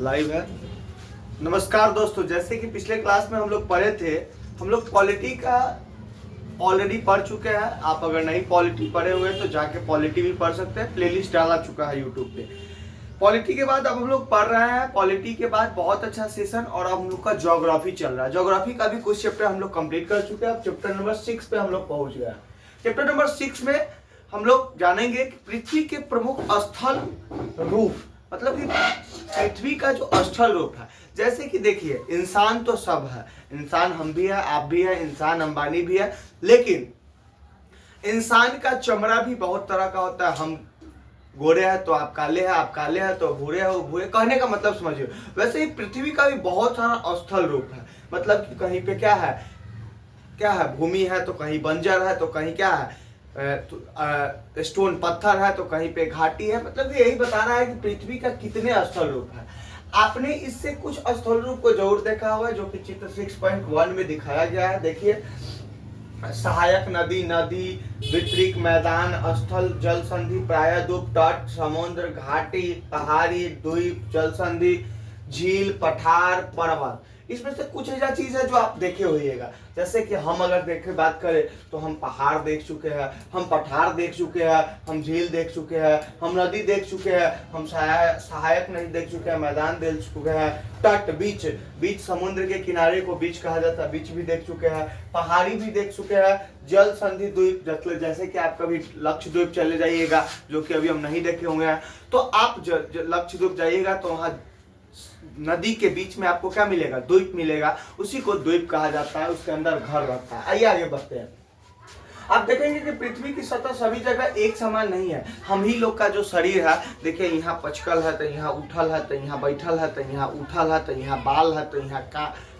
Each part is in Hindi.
लाइव है। नमस्कार दोस्तों, जैसे कि पिछले क्लास में हम लोग पढ़े थे, हम लोग पॉलिटी का ऑलरेडी पढ़ चुके हैं। आप अगर नहीं पॉलिटी पढ़े हुए तो जाके पॉलिटी भी पढ़ सकते हैं, प्लेलिस्ट डाला चुका है यूट्यूब पे। पॉलिटी के बाद अब हम लोग पढ़ रहे हैं, पॉलिटी के बाद बहुत अच्छा सेशन, और अब हम लोग का ज्योग्राफी चल रहा है। ज्योग्राफी का भी कुछ चैप्टर हम लोग कंप्लीट कर चुके हैं। अब चैप्टर नंबर 6 पे हम लोग पहुंच गए। चैप्टर नंबर 6 में हम लोग जानेंगे कि पृथ्वी के प्रमुख स्थल रूप, मतलब कि पृथ्वी का जो स्थल रूप है। जैसे कि देखिए, इंसान तो सब है, इंसान हम भी है, आप भी है, इंसान अंबानी भी है, लेकिन इंसान का चमड़ा भी बहुत तरह का होता है। हम गोरे हैं तो आप काले हैं, आप काले हैं तो भूरे हो भूरे, कहने का मतलब समझिए। वैसे ही पृथ्वी का भी बहुत सारा स्थल रूप है, मतलब कि कहीं पे क्या है भूमि है, तो कहीं बंजर है, तो कहीं क्या है स्टोन पत्थर है, तो कहीं पे घाटी है। मतलब यही बता रहा है कि पृथ्वी का कितने स्थल रूप है। आपने इससे कुछ स्थल रूप को जरूर देखा हुआ है, जो कि चित्र 6.1 में दिखाया गया है। देखिए, सहायक नदी, वितरिक मैदान, स्थल, जल संधि, प्रायद्वीप, तट, समुद्र, घाटी, पहाड़ी, द्वीप, जल संधि, झील, पठार, पर्वत। इसमें से कुछ ऐसा चीज है जो आप देखे होइएगा। जैसे कि हम अगर बात करें तो हम पहाड़ देख चुके हैं, हम पठार देख चुके हैं, हम झील देख चुके हैं, हम नदी देख चुके हैं, हम सहायक नदी देख चुके हैं, मैदान देख चुके हैं, तट, बीच समुद्र के किनारे को बीच कहा जाता है, बीच भी देख चुके हैं, पहाड़ी भी देख चुके हैं, जल संधि, द्वीप, जैसे कि आप कभी लक्षद्वीप चले जाइएगा, जो कि अभी हम नहीं देखे होंगे हैं, तो आप लक्षद्वीप जाइएगा तो वहां नदी के बीच में आपको क्या मिलेगा? द्वीप मिलेगा। उसी को द्वीप कहा जाता है, उसके अंदर घर रहता है। आइए आगे बढ़ते हैं। आप देखेंगे कि पृथ्वी की सतह सभी जगह एक समान नहीं है। हम ही लोग का जो शरीर है, देखिए यहाँ पचकल है, तो यहाँ उठल है, तो यहाँ बैठल है, तो यहाँ उठल है, तो यहाँ बाल है, तो यहाँ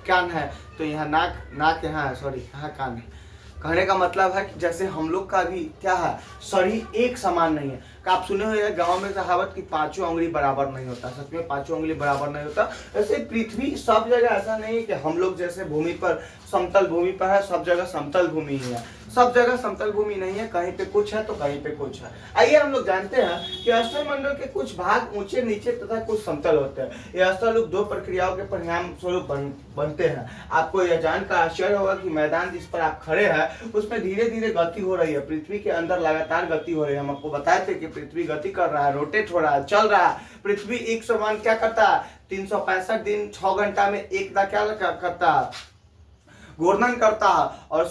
कान है, तो यहाँ नाक यहाँ है, सॉरी यहाँ कान है। कहने का मतलब है कि जैसे हम लोग का भी क्या है, शरीर एक समान नहीं है। आप सुने हुए गांव में कहावत कि पांचों उंगली बराबर नहीं होता। सच में पांचों उंगली बराबर नहीं होता। ऐसे पृथ्वी सब जगह ऐसा नहीं है कि हम लोग जैसे भूमि पर समतल भूमि पर है, सब जगह समतल भूमि ही है। सब जगह समतल भूमि नहीं है, कहीं पे कुछ है तो कहीं पे कुछ है। आइए हम लोग जानते हैं कि स्थलमंडल के कुछ भाग ऊंचे नीचे तथा कुछ समतल होते हैं। यह स्थल रूप दो प्रक्रियाओं के परिणाम स्वरूप बनते हैं। आपको यह जानकर आश्चर्य होगा कि मैदान जिस पर आप खड़े हैं उसमेन धीरे धीरे गति हो रही है। पृथ्वी के अंदर लगातार गति हो रही है। हम आपको बताए थे कि पृथ्वी गति कर रहा है, रोटेट हो रहा है, चल रहा है। पृथ्वी एक समान क्या करता है, 365 दिन 6 घंटा में एक दा क्या करता है, घूर्णन करता है। और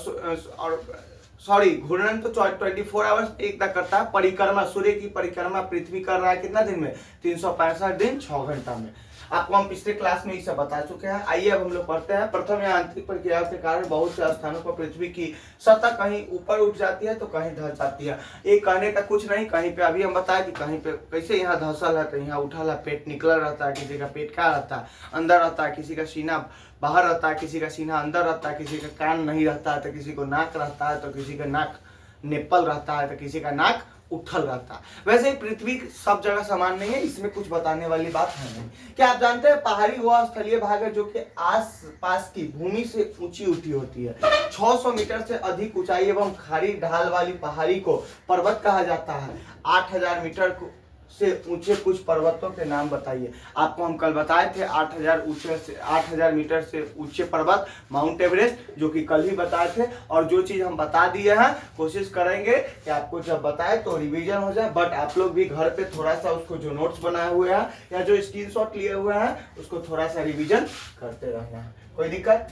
सॉरी, घूर्णन तो 24 आवर्स एक दा करता है। परिक्रमा, सूर्य की परिक्रमा पृथ्वी कर रहा है कितना दिन में? 365 दिन 6 घंटा में। आपको हम पिछले क्लास में इसे बता चुके हैं। आइए अब हम लोग पढ़ते हैं। प्रथम या आंतरिक प्रक्रियाओं के कारण बहुत से स्थानों पर पृथ्वी की सतह कहीं ऊपर उठ जाती है तो कहीं धंस जाती है। एक कहने का कुछ नहीं, कहीं पे अभी हम बताए कि कहीं पे कैसे यहाँ धंसल है तो यहाँ उठल है, पेट निकल रहता है, किसी का पेट क्या रहता है, अंदर रहता है, किसी का सीना बाहर रहता है, किसी का सीना अंदर रहता है, किसी का कान नहीं रहता है, तो किसी को नाक रहता है, तो किसी का नाक नेपल रहता है, तो किसी का नाक उठल रहता है। वैसे ही पृथ्वी सब जगह समान नहीं है, इसमें कुछ बताने वाली बात है नहीं। क्या आप जानते हैं पहाड़ी वह स्थलीय भाग है जो कि आस पास की भूमि से ऊंची उठी होती है। 600 मीटर से अधिक ऊंचाई एवं खाड़ी ढाल वाली पहाड़ी को पर्वत कहा जाता है। 8000 मीटर से ऊंचे कुछ पर्वतों के नाम बताइए। आपको हम कल बताए थे 8000 मीटर से ऊंचे पर्वत माउंट एवरेस्ट, जो कि कल ही बताए थे। और जो चीज हम बता दिए हैं, कोशिश करेंगे कि आपको जब बताए तो रिवीजन हो जाए। बट आप लोग भी घर पे थोड़ा सा उसको जो नोट्स बनाए हुए हैं या जो स्क्रीनशॉट लिए हुए हैं उसको थोड़ा सा रिवीजन करते रहना है। कोई दिक्कत?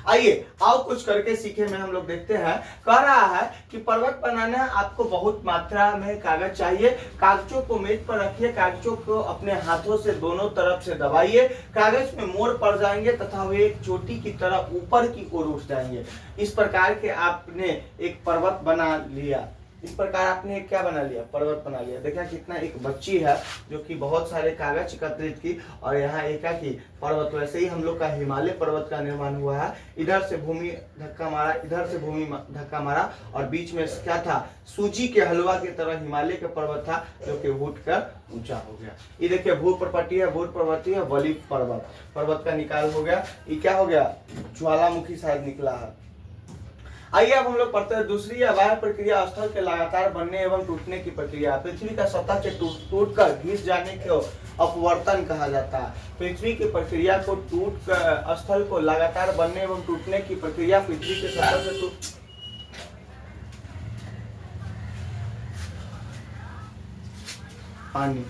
आइए आओ कुछ करके सीखे में हम लोग देखते हैं। कह रहा है कि पर्वत बनाने आपको बहुत मात्रा में कागज चाहिए। कागजों को मेज पर रखिए, कागजों को अपने हाथों से दोनों तरफ से दबाइए। कागज में मोड़ पड़ जाएंगे तथा वे एक चोटी की तरह ऊपर की ओर उठ जाएंगे। इस प्रकार के आपने एक पर्वत बना लिया। इस प्रकार आपने क्या बना लिया? पर्वत बना लिया। देखा कितना एक बच्ची है जो कि बहुत सारे कागज एकत्रित की और यहाँ एक की पर्वत। वैसे ही हम लोग का हिमालय पर्वत का निर्माण हुआ है। इधर से भूमि धक्का मारा, इधर से भूमि धक्का मारा और बीच में क्या था? सूजी के हलवा की तरह हिमालय का पर्वत था जो कि उठ कर ऊंचा हो गया। ये देखिए भूप्रपट्टी है, भूप्रपट्टी है, बलि पर्वत का निकाल हो गया। ये क्या हो गया? ज्वालामुखी शायद निकला है। आइए अब हम लोग पढ़ते हैं दूसरी अवायव प्रक्रिया स्थल के लगातार बनने एवं टूटने की प्रक्रिया। पृथ्वी का सतह के टूट कर घिस जाने को अपवर्तन कहा जाता है। पृथ्वी की प्रक्रिया को टूट कर स्थल को लगातार बनने एवं टूटने की प्रक्रिया पृथ्वी के सतह से पानी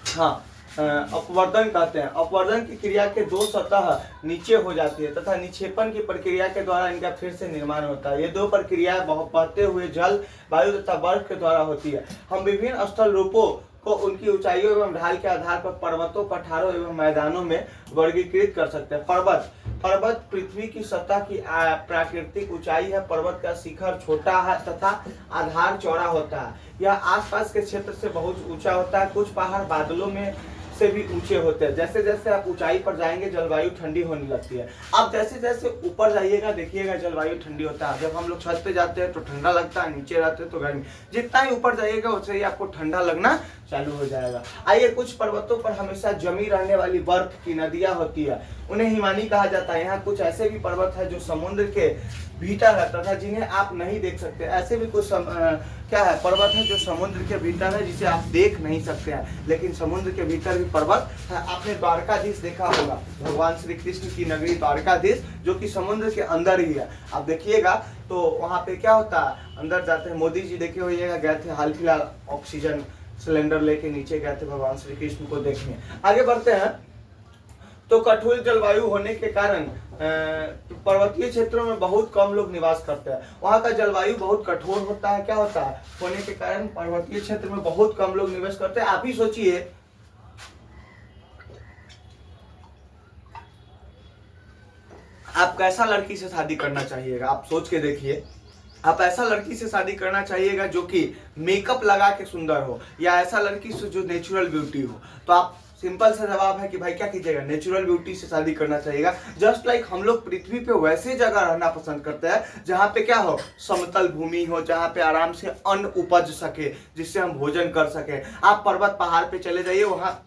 हाँ अपवर्तन कहते हैं। अपवर्तन की क्रिया के दो सतह नीचे हो जाती है तथा निक्षेपण की प्रक्रिया के द्वारा इनका फिर से निर्माण होता है। ये दो प्रक्रियाएं बहते हुए जल, वायु तथा बर्फ के द्वारा होती है। हम विभिन्न स्थल रूपों को उनकी ऊंचाइयों एवं ढाल के आधार पर पर्वतों, पठारों एवं मैदानों में वर्गीकृत कर सकते हैं। पर्वत पृथ्वी की सतह की प्राकृतिक ऊंचाई है। पर्वत का शिखर छोटा है तथा आधार चौड़ा होता है। यह आसपास के क्षेत्र से बहुत ऊंचा होता है। कुछ पहाड़ बादलों में से भी ऊंचे होते हैं। जैसे जैसे आप ऊंचाई पर जाएंगे जलवायु ठंडी होने लगती है। आप जैसे जैसे ऊपर जाइएगा देखिएगा जलवायु ठंडी होता है। जब हम लोग छत पे जाते हैं तो ठंडा लगता है, नीचे रहते हैं तो गर्मी। जितना ही ऊपर जाइएगा उससे ही आपको ठंडा लगना चालू हो जाएगा। आइए, कुछ पर्वतों पर हमेशा जमी रहने वाली बर्फ की नदियां होती है, उन्हें हिमानी कहा जाता है। यहाँ कुछ ऐसे भी पर्वत है जो समुद्र के भीतर है तथा जिन्हें आप नहीं देख सकते। ऐसे भी कुछ क्या है पर्वत है जो समुद्र के भीतर है, जिसे आप देख नहीं सकते हैं, लेकिन समुद्र के भीतर भी पर्वत है। आपने द्वारकाधीश देखा होगा, भगवान श्री कृष्ण की नगरी द्वारकाधीश, जो कि समुद्र के अंदर ही है। आप देखिएगा तो वहाँ पे क्या होता है, अंदर जाते हैं। मोदी जी देखे होइएगा, गए थे हाल फिलहाल ऑक्सीजन सिलेंडर लेके नीचे गए थे भगवान श्री कृष्ण को देखने। आगे बढ़ते हैं तो कठोर जलवायु होने के कारण पर्वतीय क्षेत्रों में बहुत कम लोग निवास करते हैं। वहाँ का जलवायु बहुत कठोर होता है। क्या होता है, होने के कारण पर्वतीय क्षेत्र में बहुत कम लोग निवास करते हैं। आप ही सोचिए, आप कैसा लड़की से शादी करना चाहिएगा, आप सोच के देखिए। आप ऐसा लड़की से शादी करना चाहिएगा जो कि मेकअप लगा के सुंदर हो, या ऐसा लड़की से जो नेचुरल ब्यूटी हो। तो आप सिंपल सा जवाब है कि भाई क्या कीजिएगा, नेचुरल ब्यूटी से शादी करना चाहिएगा। जस्ट लाइक हम लोग पृथ्वी पे वैसे जगह रहना पसंद करते हैं जहाँ पे क्या हो, समतल भूमि हो, जहाँ पे आराम से अन्न उपज सके, जिससे हम भोजन कर सके। आप पर्वत पहाड़ पे चले जाइए, वहाँ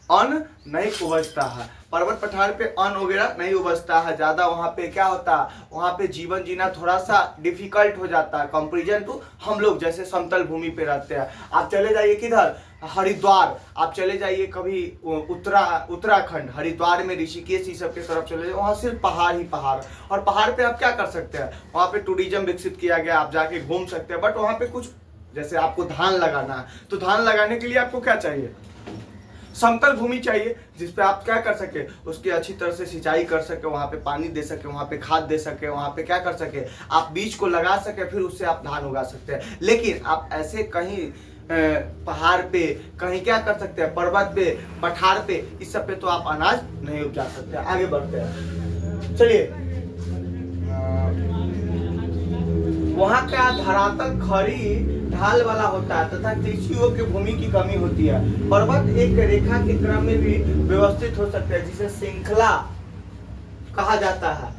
अन्न नहीं उपजता है। पर्वत पठार पे अन्न वगैरह नहीं उपजता है ज्यादा। वहाँ पे क्या होता है, वहाँ पे जीवन जीना थोड़ा सा डिफिकल्ट हो जाता है कंपेरिजन टू हम लोग जैसे समतल भूमि पे रहते हैं। आप चले जाइए किधर, हरिद्वार, आप चले जाइए कभी उत्तराखंड, हरिद्वार में, ऋषिकेश, ये सब के तरफ चले जाइए, वहाँ सिर्फ पहाड़ ही पहाड़। और पहाड़ पे आप क्या कर सकते हैं, वहाँ पे टूरिज्म विकसित किया गया, आप जाके घूम सकते हैं। बट वहाँ पे कुछ, जैसे आपको धान लगाना है तो धान लगाने के लिए आपको क्या चाहिए, समतल भूमि चाहिए, जिसपे आप क्या कर सके, उसकी अच्छी तरह से सिंचाई कर सके, वहाँ पे पानी दे सके, वहाँ पे खाद दे सके, वहाँ पे क्या कर सके, आप बीज को लगा सके, फिर उससे आप धान उगा सकते हैं। लेकिन आप ऐसे कहीं पहाड़ पे, कहीं क्या कर सकते हैं, पर्वत पे, पठार पे, इस सब पे तो आप अनाज नहीं उपजा सकते। आगे बढ़ते हैं, चलिए। वहाँ का धरातल खड़ी ढाल वाला होता है तथा कृषि योग्य भूमि की कमी होती है। पर्वत एक रेखा के क्रम में भी व्यवस्थित हो सकते हैं, जिसे श्रृंखला कहा जाता है।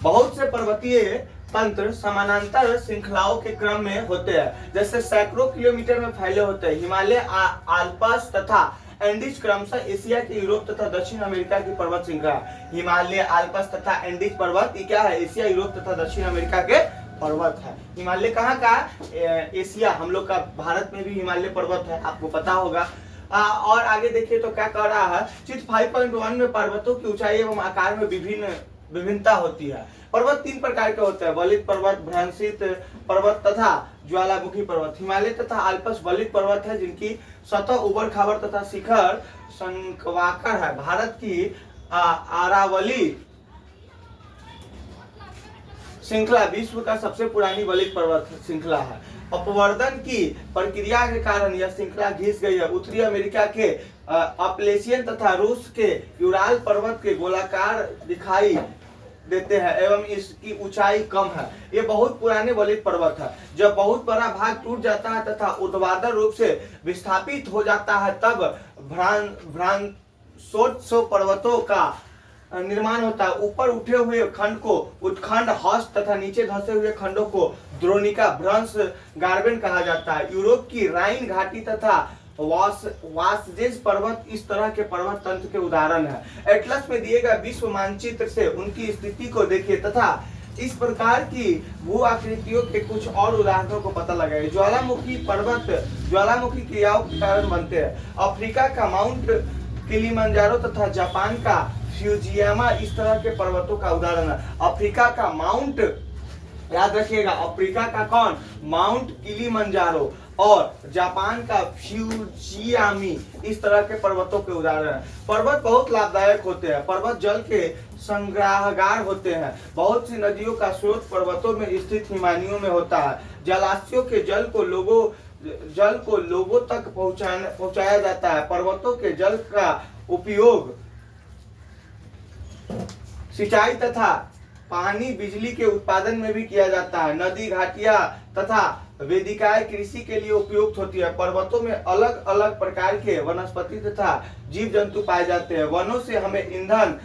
बहुत से पर्वतीय तंत्र समानांतर श्रृंखलाओं के क्रम में होते हैं, जैसे सैकड़ों किलोमीटर में फैले होते हैं। हिमालय, आल्प्स तथा एंडीज क्रमशः एशिया के, यूरोप तथा दक्षिण अमेरिका की पर्वत श्रृंखला। हिमालय, आल्प्स तथा एंडीज पर्वत, ये क्या है, एशिया, यूरोप तथा दक्षिण अमेरिका के पर्वत है। हिमालय कहाँ का, एशिया, हम लोग का भारत में भी हिमालय पर्वत है, आपको पता होगा। और आगे देखिए तो क्या कर रहा है, चित्र 5.1 में पर्वतों की ऊंचाई एवं आकार में विभिन्नता होती है। पर्वत 3 प्रकार के होते हैं, वलित पर्वत, भ्रंशित पर्वत तथा ज्वालामुखी पर्वत। हिमालय तथा आल्प्स वलित पर्वत है, जिनकी सतह उबड़ खाबड़ तथा शिखर शंक्वाकार है। भारत की आरावली श्रृंखला विश्व का सबसे पुरानी वलित पर्वत श्रृंखला है। अपवर्तन की प्रक्रिया के कारण यह श्रृंखला घिस गई है। उत्तरी अमेरिका के अपलेशियन तथा रूस के यूराल पर्वत के गोलाकार दिखाई देते हैं एवं इसकी ऊंचाई कम है। ये बहुत पुराने वलित पर्वत है। जब बहुत बड़ा भाग टूट जाता है तथा ऊर्ध्वाधर रूप से विस्थापित हो जाता है, तब भ्रांशोत्सव पर्वतों का निर्माण होता है। ऊपर उठे हुए खंड को उत्खंड हस्त तथा नीचे धंसे हुए खंडों को द्रोणिका, भ्रंश गार्बेन कहा जाता है। यूरोप की राइन घाटी तथा वासजेज पर्वत इस तरह के पर्वत तंत्र के उदाहरण है। एटलस में दिए गए विश्व मानचित्र से उनकी स्थिति को देखिए तथा इस प्रकार की भू आकृतियों के कुछ और उदाहरणों को पता लगाइए। ज्वालामुखी पर्वत ज्वालामुखी क्रियाओं के कारण बनते हैं। अफ्रीका का माउंट किलिमंजारो तथा जापान का फ्यूजियामा इस तरह के पर्वतों का उदाहरण है। अफ्रीका का माउंट, याद रखिएगा, अफ्रीका का कौन, माउंट किलिमंजारो, और जापान का फ्यूजियामी इस तरह के पर्वतों के उदाहरण हैं। पर्वत बहुत लाभदायक होते हैं। पर्वत जल के संग्रहगार होते हैं। बहुत सी नदियों का स्रोत पर्वतों में स्थित हिमानियों में होता है। जलाशयों के जल को लोगों तक पहुंचाया जाता है। पर्वतों के जल का उपयोग सिंचाई तथा पानी बिजली के उत्पादन में भी किया जाता है। नदी घाटियां तथा वेदिकाएं कृषि के लिए उपयुक्त होती है। पर्वतों में अलग अलग प्रकार के वनस्पति तथा जीव जंतु पाए जाते हैं। वनों से हमें ईंधन,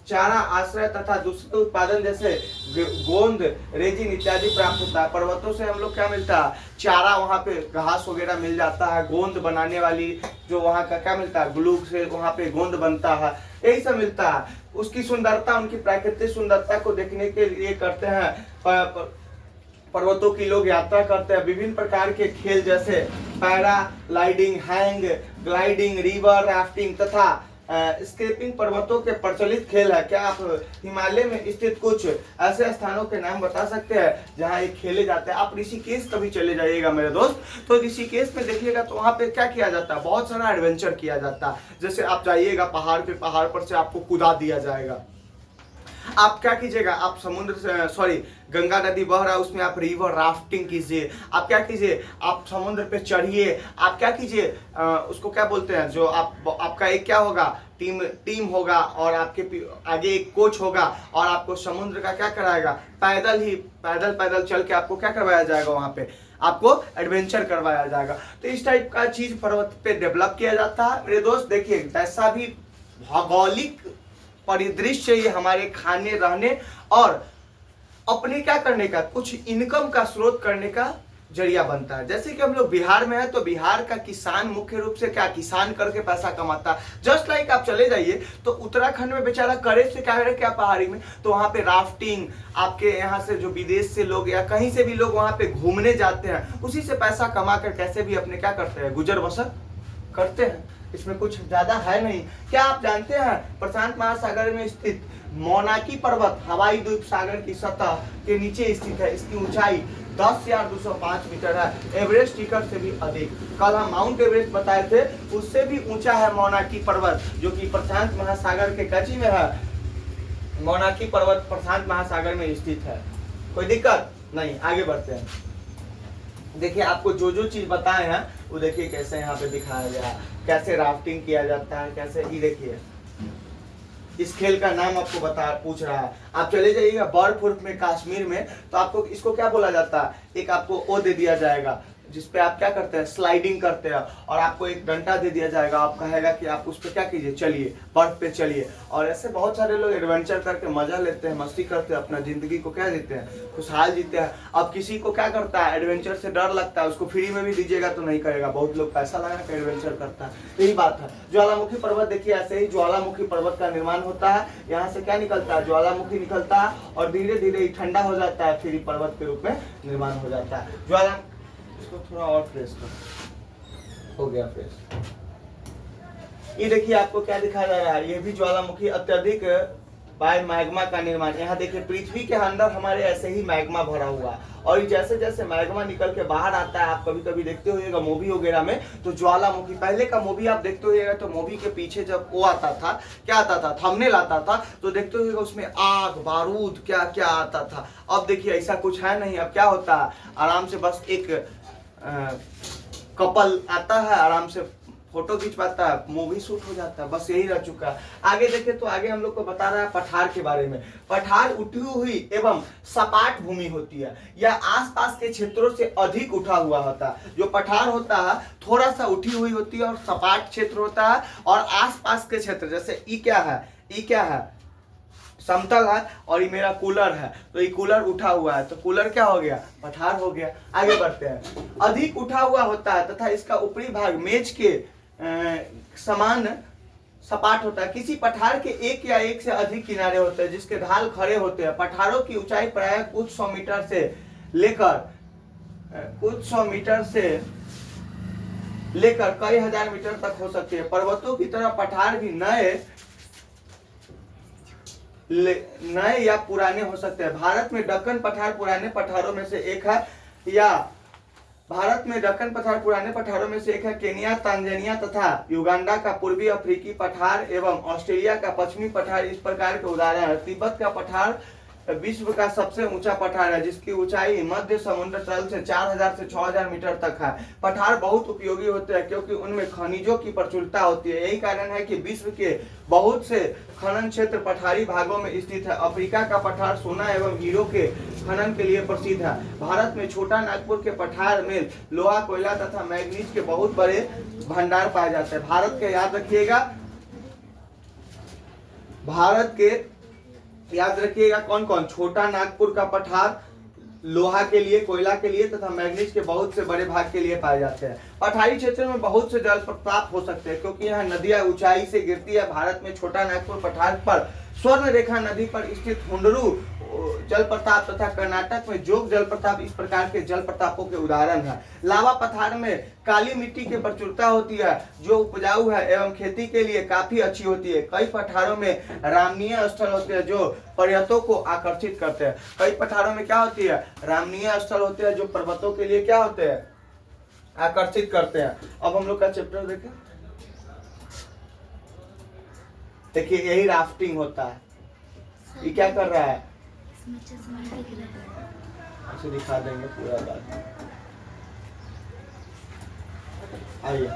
चारा, आश्रय तथा दूसरे उत्पादन जैसे गोंद, रेजिन इत्यादि प्राप्त होता है। पर्वतों से हम लोग क्या मिलता है, चारा, वहाँ पे घास वगैरह मिल जाता है। गोंद बनाने वाली जो वहाँ का क्या मिलता है, ग्लू से वहाँ पे गोंद बनता है, यही सब मिलता है। उसकी सुंदरता, उनकी प्राकृतिक सुंदरता को देखने के लिए करते हैं पर्वतों की लोग यात्रा करते हैं। विभिन्न प्रकार के खेल जैसे paragliding, hang gliding, river rafting तथा स्केपिंग पर्वतों के प्रचलित खेल है। क्या आप हिमालय में स्थित कुछ ऐसे स्थानों के नाम बता सकते हैं जहां ये खेले जाते हैं? आप ऋषिकेश कभी चले जाइएगा मेरे दोस्त, तो ऋषिकेश में देखिएगा तो वहां पे क्या किया जाता है, बहुत सारा एडवेंचर किया जाता है। जैसे आप जाइएगा पहाड़ पे, पहाड़ पर से आपको कूदा दिया जाएगा। आप क्या कीजिएगा, आप समुद्र से गंगा नदी बह रहा है उसमें आप रिवर राफ्टिंग कीजिए। आप क्या कीजिए, आप समुद्र पे चढ़िए। आप क्या कीजिए, उसको क्या बोलते हैं, जो आपका एक क्या होगा, टीम होगा और आपके आगे एक कोच होगा और आपको समुद्र का क्या कराएगा, पैदल चल के आपको क्या करवाया जाएगा, वहां पे आपको एडवेंचर करवाया जाएगा। तो इस टाइप का चीज पर्वत पे डेवलप किया जाता है मेरे दोस्त। देखिए वैसा भी भौगोलिक परिदृश्य ये हमारे खाने, रहने और अपने क्या करने का, कुछ इनकम का स्रोत करने का जरिया बनता है। जैसे कि हम लोग बिहार में है तो बिहार का किसान मुख्य रूप से क्या, किसान करके पैसा कमाता है। जस्ट लाइक आप चले जाइए तो उत्तराखंड में बेचारा करे से क्या है, क्या पहाड़ी में, तो वहां पे राफ्टिंग, आपके यहाँ से जो विदेश से लोग या कहीं से भी लोग वहां पे घूमने जाते हैं, उसी से पैसा कमा कर कैसे भी अपने क्या करते हैं, गुजर बसर करते हैं। इसमें कुछ ज्यादा है नहीं। क्या आप जानते हैं प्रशांत महासागर में स्थित मोनाकी पर्वत हवाई द्वीप सागर की सतह के नीचे स्थित है। इसकी ऊंचाई 10,205 मीटर है, एवरेस्ट शिखर से भी अधिक। कल हम माउंट एवरेस्ट बताए थे, उससे भी ऊंचा है मोनाकी पर्वत, जो कि प्रशांत महासागर के कच्ची में है। मोनाकी पर्वत प्रशांत महासागर में स्थित है। कोई दिक्कत नहीं, आगे बढ़ते हैं। देखिए आपको जो चीज बताए हैं वो देखिए कैसे यहाँ पे दिखाया गया है, कैसे राफ्टिंग किया जाता है, कैसे, ये देखिए इस खेल का नाम आपको पूछ रहा है। आप चले जाइएगा बर्फ में कश्मीर में, तो आपको इसको क्या बोला जाता है, एक आपको ओ दे दिया जाएगा जिसपे आप क्या करते हैं, स्लाइडिंग करते हैं, और आपको एक डंडा दे दिया जाएगा। आप कहेगा कि आप उस पर क्या कीजिए, चलिए, बर्फ पे चलिए। और ऐसे बहुत सारे लोग एडवेंचर करके मजा लेते हैं, मस्ती करते हैं, अपना जिंदगी को क्या देते हैं, खुशहाल जीते हैं। अब किसी को क्या करता है, एडवेंचर से डर लगता है, उसको फ्री में भी दीजिएगा तो नहीं करेगा। बहुत लोग पैसा लगा के एडवेंचर करता है, यही बात है। ज्वालामुखी पर्वत देखिए, ऐसे ही ज्वालामुखी पर्वत का निर्माण होता है। यहाँ से क्या निकलता है, ज्वालामुखी निकलता है और धीरे धीरे ठंडा हो जाता है, फिर पर्वत के रूप में निर्माण हो जाता है। इसको थोड़ा और फ्रेश कर, हो गया फ्रेश। ये देखिए आपको क्या दिखाया जा रहा है, ये भी ज्वालामुखी अत्यधिक बाय मैग्मा का निर्माण। यहाँ देखिए पृथ्वी के अंदर हमारे ऐसे ही मैग्मा भरा हुआ, और जैसे जैसे मैग्मा निकल के बाहर आता है, आप कभी कभी देखते होइएगा मूवी वगैरह में, तो ज्वालामुखी, पहले का मूवी आप देखते होइएगा तो मूवी के पीछे जब वो आता था, क्या आता था, थंबनेल आता था, तो देखते होइएगा उसमें आग, बारूद, क्या क्या आता था। अब देखिए ऐसा कुछ है नहीं। अब क्या होता है, आराम से बस एक कपल आता है, आराम से फोटो खिंचवाता है, मूवी शूट हो जाता है, बस यही रह चुका है। आगे देखे तो आगे हम लोग को बता रहा है पठार के बारे में। पठार उठी हुई एवं सपाट भूमि होती है, यह आसपास के क्षेत्रों से अधिक उठा हुआ होता है। जो पठार होता है थोड़ा सा उठी हुई होती है और सपाट क्षेत्र होता है, और आसपास के क्षेत्र जैसे ई क्या है, समतल है और ये मेरा कूलर है, तो ये कूलर उठा हुआ है, तो कूलर क्या हो गया, पठार हो गया। आगे बढ़ते हैं। अधिक उठा हुआ होता है तथा इसका ऊपरी भाग मेज के समान सपाट होता है। किसी पठार के एक या एक से अधिक किनारे होते हैं जिसके ढाल खड़े होते हैं। पठारों की ऊंचाई प्रायः कुछ सौ मीटर से लेकर कई हजार मीटर तक हो सकती है। पर्वतों की तरह पठार भी नए या पुराने हो सकते हैं। भारत में दक्कन पठार पुराने पठारों में से एक है, केनिया, तांजानिया तथा युगांडा का पूर्वी अफ्रीकी पठार एवं ऑस्ट्रेलिया का पश्चिमी पठार इस प्रकार के उदाहरण है। तिब्बत का पठार विश्व का सबसे ऊंचा पठार है जिसकी ऊंचाई मध्य समुद्र तल से 4000 से 6000 मीटर तक है। पठार बहुत उपयोगी होते हैं क्योंकि उनमें खनिजों की प्रचुरता होती है। यही कारण है कि विश्व के बहुत से खनन क्षेत्र पठारी भागों में स्थित है। अफ्रीका का पठार सोना एवं हीरो के खनन के लिए प्रसिद्ध है। भारत में छोटा नागपुर के पठार में लोहा, कोयला तथा मैग्नीज के बहुत बड़े भंडार पाए जाते हैं। भारत के याद रखिएगा कौन कौन, छोटा नागपुर का पठार लोहा के लिए, कोयला के लिए तथा मैग्नीज के बहुत से बड़े भाग के लिए पाए जाते हैं। पठारी क्षेत्रों में बहुत से जल प्रपात हो सकते हैं क्योंकि यहाँ नदियां ऊंचाई से गिरती है। भारत में छोटा नागपुर पठार पर स्वर्ण रेखा नदी पर स्थित हुंडरू जलप्रपात तथा कर्नाटक में जोग जलप्रपात इस प्रकार के जलप्रपातों के उदाहरण है। लावा पठार में काली मिट्टी की प्रचुरता होती है जो उपजाऊ है एवं खेती के लिए काफी अच्छी होती है। कई पठारों में रमणीय स्थल होते हैं जो पर्यटकों को आकर्षित करते हैं। कई पठारों में क्या होती है, रमणीय स्थल होते हैं जो पर्वतों के लिए क्या होते हैं, आकर्षित करते हैं। अब हम लोग का चैप्टर देखें। देखिए यही राफ्टिंग होता है। ये क्या कर रहा है, इसे दिखा देंगे पूरा बात। आइए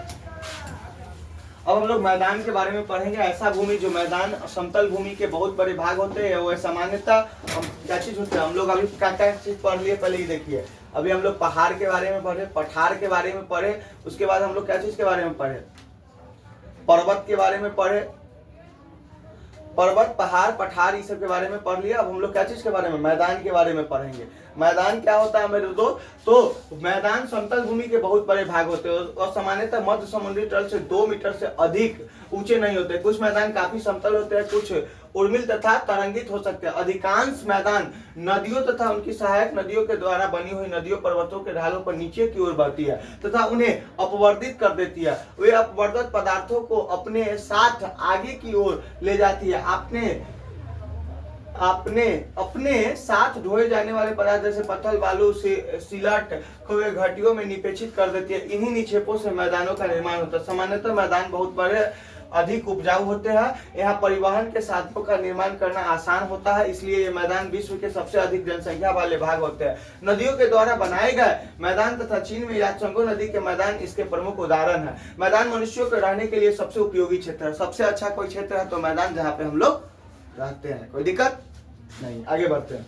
अब हम लोग मैदान के बारे में पढ़ेंगे। ऐसा भूमि जो मैदान समतल भूमि के बहुत बड़े भाग होते हैं वह सामान्यतः क्या चीज होता है, हम लोग अभी क्या चीज पढ़ लिए पहले ही देखिए। अभी हम लोग पहाड़ के बारे में पढ़े, पठार के बारे में पढ़े, उसके बाद हम लोग क्या चीज के बारे में पढ़े, पर्वत के बारे में पढ़े, पर्वत, पहाड़, पठार इस सब के बारे में पढ़ लिया। अब हम लोग क्या चीज के बारे में, मैदान के बारे में पढ़ेंगे। मैदान क्या होता है मेरे दोस्त, तो मैदान समतल भूमि के बहुत बड़े भाग होते हैं और सामान्यतः मध्य समुद्री तल से 2 मीटर से अधिक ऊंचे नहीं होते। कुछ मैदान काफी समतल होते हैं, कुछ उर्मिल तथा तरंगित हो सकते हैं। अधिकांश मैदान नदियों तथा उनकी सहायक नदियों के द्वारा बनी हुई नदियों पर्वतों के ढालों पर नीचे की ओर बहती है तथा उन्हें अपवर्तित कर देती है। वे अपवर्तित पदार्थों को अपने साथ आगे की ओर ले जाती है। अपने साथ ढोए जाने वाले पदार्थ जैसे पत्थर, बालू, सिलट को वे घाटियों में निक्षेपित कर देती है। इन्हीं निक्षेपों से मैदानों का निर्माण होता है। सामान्यतः मैदान बहुत बड़े अधिक उपजाऊ होते हैं। यहाँ परिवहन के साधनों का निर्माण करना आसान होता है, इसलिए ये मैदान विश्व के सबसे अधिक जनसंख्या वाले भाग होते हैं। नदियों के द्वारा बनाए गए मैदान तथा चीन में यात्संगो नदी के मैदान इसके प्रमुख उदाहरण है। मैदान मनुष्यों के रहने के लिए सबसे उपयोगी क्षेत्र है। सबसे अच्छा कोई क्षेत्र है तो मैदान, जहाँ पे हम लोग रहते हैं। कोई दिक्कत नहीं, आगे बढ़ते हैं।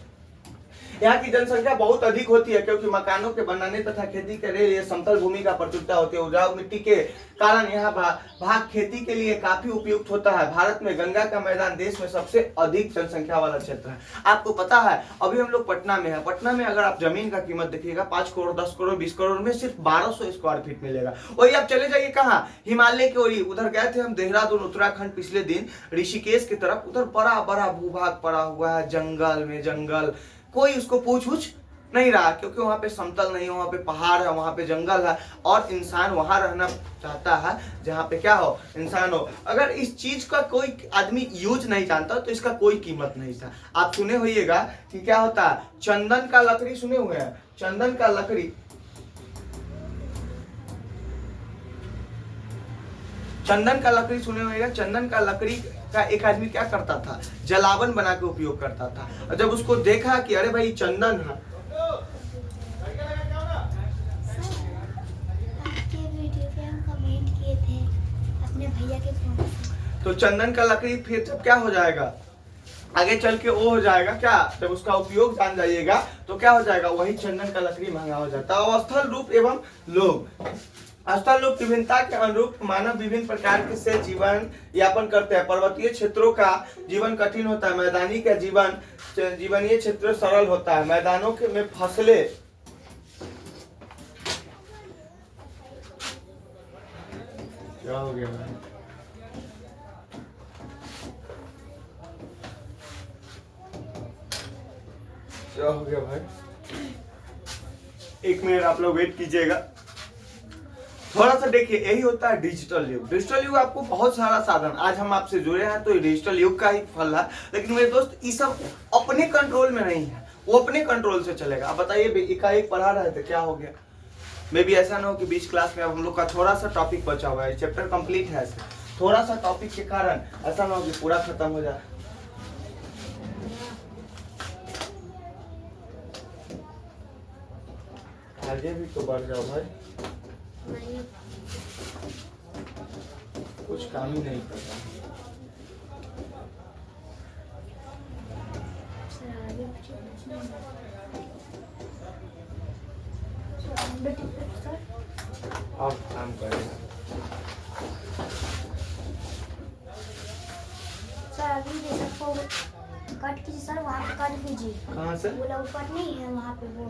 यहाँ की जनसंख्या बहुत अधिक होती है क्योंकि मकानों के बनाने तथा खेती के लिए समतल भूमि का प्रचुरता होती है। उपजाऊ मिट्टी के कारण यह भाग खेती के लिए काफी उपयुक्त होता है। भारत में गंगा का मैदान देश में सबसे अधिक जनसंख्या वाला क्षेत्र है। आपको पता है अभी हम लोग पटना में है। पटना में अगर आप जमीन का कीमत देखिएगा 5 करोड़, 10 करोड़, 20 करोड़ में सिर्फ 1200 स्क्वायर फीट मिलेगा। वही आप चले जाइए कहाँ, हिमालय की ओर, उधर गए थे हम देहरादून उत्तराखंड पिछले दिन, ऋषिकेश की तरफ। उधर बड़ा बड़ा भूभाग पड़ा हुआ है, जंगल में जंगल, कोई उसको पूछ नहीं रहा क्योंकि वहां पे समतल नहीं है, वहां पे पहाड़ है, वहां पे जंगल है और इंसान वहां रहना चाहता है जहां पे क्या हो, इंसान हो। अगर इस चीज का कोई आदमी यूज नहीं जानता तो इसका कोई कीमत नहीं था। आप सुने होइएगा कि क्या होता है, चंदन का लकड़ी सुने हुए हैं, चंदन का लकड़ी, चंदन का लकड़ी सुने होइएगा। चंदन का लकड़ी का एक आदमी क्या करता था, जलावन बना के उपयोग करता था। और जब उसको देखा कि अरे भाई चंदन है, आपके वीडियो पे हम कमेंट किए थे अपने भैया के फोन से, तो चंदन का लकड़ी फिर जब क्या हो जाएगा, आगे चल के वो हो जाएगा क्या, जब उसका उपयोग जान जाइएगा तो क्या हो जाएगा, वही चंदन का लकड़ी महंगा हो जाता है। अवस्थल रूप एवं लोग, स्थल रूप विभिन्नता के अनुरूप मानव विभिन्न प्रकार के से जीवन यापन करते हैं। पर्वतीय क्षेत्रों का जीवन कठिन होता है, मैदानी का जीवनीय क्षेत्र सरल होता है। मैदानों के में फसलें क्या हो गया भाई? क्या हो गया भाई? एक मिनट आप लोग वेट कीजिएगा। थोड़ा सा देखिए, यही होता है डिजिटल युग। डिजिटल युग आपको बहुत सारा साधन, आज हम आपसे जुड़े हैं तो ये डिजिटल युग का ही फल है। लेकिन मेरे दोस्त ये सब अपने कंट्रोल में नहीं है, वो अपने कंट्रोल से चलेगा। अब बताइए, एकाएक पढ़ा रहे थे, क्या हो गया? मे भी ऐसा ना हो कि बीच क्लास में अब हम लोग का थोड़ा सा टॉपिक बचा हुआ है, चैप्टर कंप्लीट है, थोड़ा सा टॉपिक के कारण ऐसा ना हो कि पूरा खत्म हो जाए। आगे भी तो बढ़ जाओ भाई, कुछ काम ही नहीं करता। अब काम करेगा सर। अभी भी सबको कट कीजिए सर, वहाँ पे कट कीजिए। कहाँ से? वो लोग कट नहीं है वहाँ पे, वो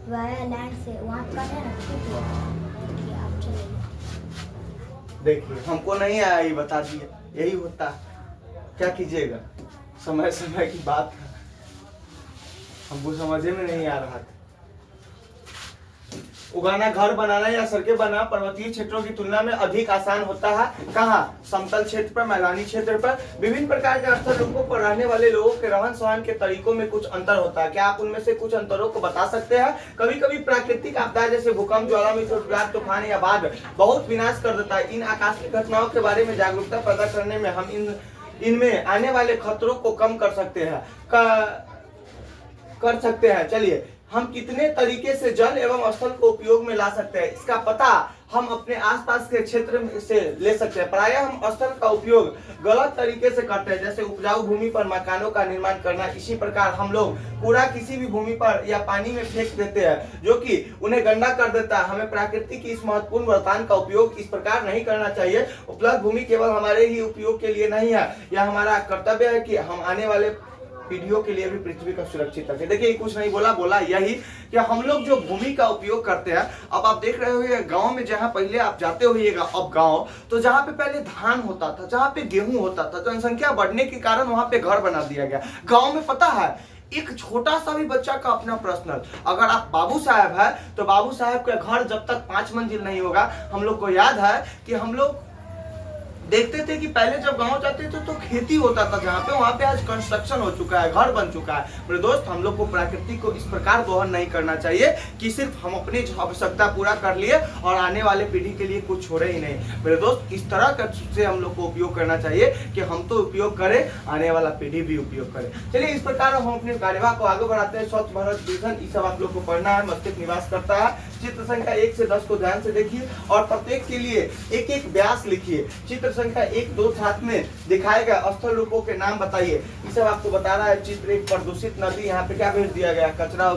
वाया लैंड से वहाँ पे कट है ना, ठीक है आप चलिए। देखिए, हमको नहीं आया, ये बता दिए, यही होता है, क्या कीजिएगा? समय समय की बात है, हमको समझे में नहीं आ रहा था। उगाना, घर बनाना या सड़कें बनाना पर्वतीय क्षेत्रों की तुलना में अधिक आसान होता है। कहाँ? समतल क्षेत्र पर, मैदानी क्षेत्र पर। विभिन्न प्रकार के स्थल रूपों पर रहने वाले लोगों के रहन सहन के तरीकों में कुछ अंतर होता है। क्या आप उनमें से कुछ अंतरों को बता सकते हैं? कभी कभी प्राकृतिक आपदा जैसे भूकंप, ज्वालामुखी, तूफान या बाढ़ बहुत विनाश कर देता है। इन आकस्मिक घटनाओं के बारे में जागरूकता पैदा करने में हम इनमें आने वाले खतरों को कम कर सकते हैं। चलिए, हम कितने तरीके से जल एवं स्थल को उपयोग में ला सकते हैं, इसका पता हम अपने आसपास के क्षेत्र से ले सकते हैं। प्रायः हम स्थल का उपयोग गलत तरीके से करते हैं, जैसे उपजाऊ भूमि पर मकानों का निर्माण करना। इसी प्रकार हम लोग कूड़ा किसी भी भूमि पर या पानी में फेंक देते हैं, जो कि उन्हें गंदा कर देता है। हमें प्रकृति की इस महत्वपूर्ण वरदान का उपयोग इस प्रकार नहीं करना चाहिए। उपलब्ध भूमि केवल हमारे ही उपयोग के लिए नहीं है, यह हमारा कर्तव्य है कि हम आने वाले पीढ़ियों के लिए भी पृथ्वी का सुरक्षित रखें। देखिए, कुछ नहीं बोला यही कि हम लोग जो भूमि का उपयोग करते हैं, अब आप देख रहे होंगे गांव में, जहां पहले आप जाते होइएगा अब गांव, तो जहां पे पहले धान होता था, जहां पे गेहूं होता था, जनसंख्या बढ़ने के कारण वहां पे घर बना दिया गया। गांव में पता है, एक छोटा सा भी बच्चा का अपना पर्सनल, अगर आप बाबू साहब है तो बाबू साहब का घर जब तक 5 मंजिल नहीं होगा, हम लोग को याद है कि हम लोग देखते थे कि पहले जब गांव जाते थे तो खेती होता था जहाँ पे, वहाँ पे आज कंस्ट्रक्शन हो चुका है, घर बन चुका है। मेरे दोस्त, हम लोग को प्रकृति को इस प्रकार दोहन नहीं करना चाहिए कि सिर्फ हम अपनी आवश्यकता पूरा कर लिए और आने वाले पीढ़ी के लिए कुछ छोड़े ही नहीं। मेरे दोस्त, इस तरह से हम लोग को उपयोग करना चाहिए कि हम तो उपयोग करें, आने वाला पीढ़ी भी उपयोग करे। चलिए, इस प्रकार हम अपने कार्यवाह को आगे बढ़ाते हैं। स्वच्छ भारत विजन, ये सब आप लोग को पढ़ना है, मस्तिष्क निवास करता है। चित्र संख्या 1 से 10 को ध्यान से देखिए और प्रत्येक के लिए एक एक व्यास लिखिए। चित्र संख्या 1, 2 साथ में दिखाए गए स्थल रूपों के नाम बताइए। ये सब आपको बता रहा है। चित्र 1, प्रदूषित नदी, यहाँ पे क्या भेज दिया गया? कचरा।